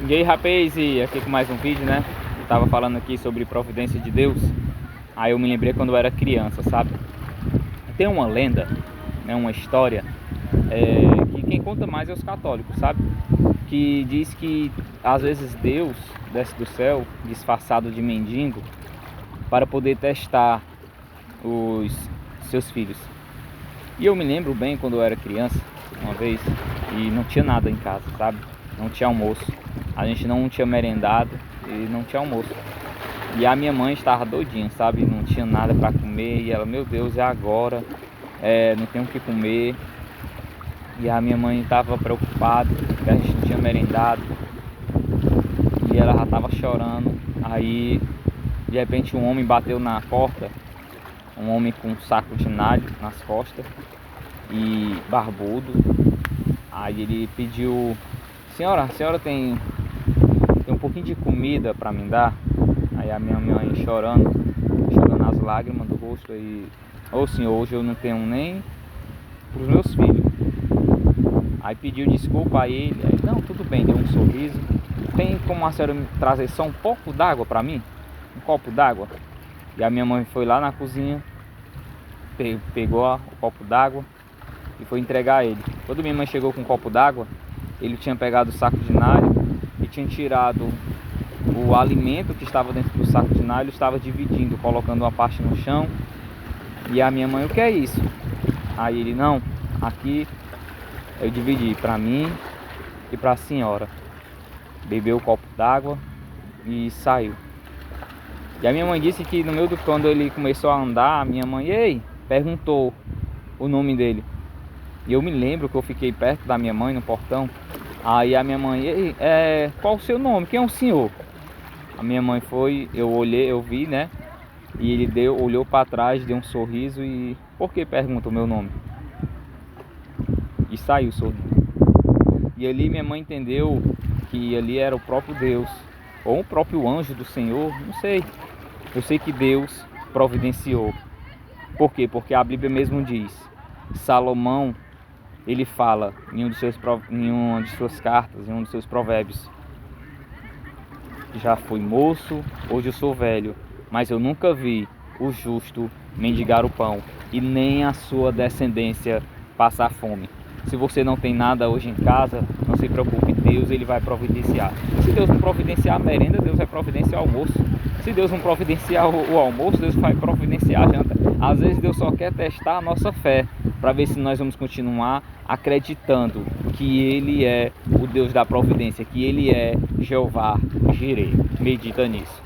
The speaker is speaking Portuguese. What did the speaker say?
E aí, rapaz, e aqui com mais um vídeo, né? Eu tava falando aqui sobre providência de Deus. Aí eu me lembrei quando eu era criança, sabe? Tem uma lenda, né, uma história, que quem conta mais é os católicos, sabe? Que diz que às vezes Deus desce do céu disfarçado de mendigo para poder testar os seus filhos. E eu me lembro bem quando eu era criança, uma vez, e não tinha nada em casa, sabe? Não tinha almoço. A gente não tinha merendado e não tinha almoço. E a minha mãe estava doidinha, sabe? Não tinha nada para comer e ela, meu Deus, é agora, não tenho o que comer. E a minha mãe estava preocupada, porque a gente não tinha merendado e ela já estava chorando. Aí, de repente, um homem bateu na porta, um homem com um saco de nalho nas costas e barbudo. Aí ele pediu: senhora, a senhora tem um pouquinho de comida para me dar? Aí a minha mãe chorando as lágrimas do rosto, aí: ô senhor, hoje eu não tenho nem para os meus filhos. Aí pediu desculpa a ele, aí: não, tudo bem, deu um sorriso. Tem como a senhora me trazer só um pouco d'água para mim? Um copo d'água? E a minha mãe foi lá na cozinha, pegou o copo d'água e foi entregar a ele. Quando minha mãe chegou com um copo d'água, ele tinha pegado o saco de nalho e tinha tirado o alimento que estava dentro do saco de nalho, estava dividindo, colocando uma parte no chão. E a minha mãe: o que é isso? Aí ele: não, aqui eu dividi para mim e para a senhora. Bebeu o copo d'água e saiu. E a minha mãe disse que no meio do quando ele começou a andar, a minha mãe, ei, perguntou o nome dele. E eu me lembro que eu fiquei perto da minha mãe no portão. Aí a minha mãe: ei, qual o seu nome? Quem é o senhor? A minha mãe foi, eu olhei, eu vi, né? E ele olhou para trás, deu um sorriso e: por que pergunta o meu nome? E saiu sorrindo. E ali minha mãe entendeu que ali era o próprio Deus, ou o próprio anjo do Senhor, não sei. Eu sei que Deus providenciou. Por quê? Porque a Bíblia mesmo diz, Salomão, ele fala em uma de suas cartas, em um dos seus provérbios: já fui moço, hoje eu sou velho, mas eu nunca vi o justo mendigar o pão e nem a sua descendência passar fome. Se você não tem nada hoje em casa, não se preocupe, Deus ele vai providenciar. Se Deus não providenciar a merenda, Deus vai providenciar o almoço. Se Deus não providenciar o almoço, Deus vai providenciar a janta. Às vezes Deus só quer testar a nossa fé, para ver se nós vamos continuar acreditando que Ele é o Deus da providência, que Ele é Jeová Jireh. Medita nisso.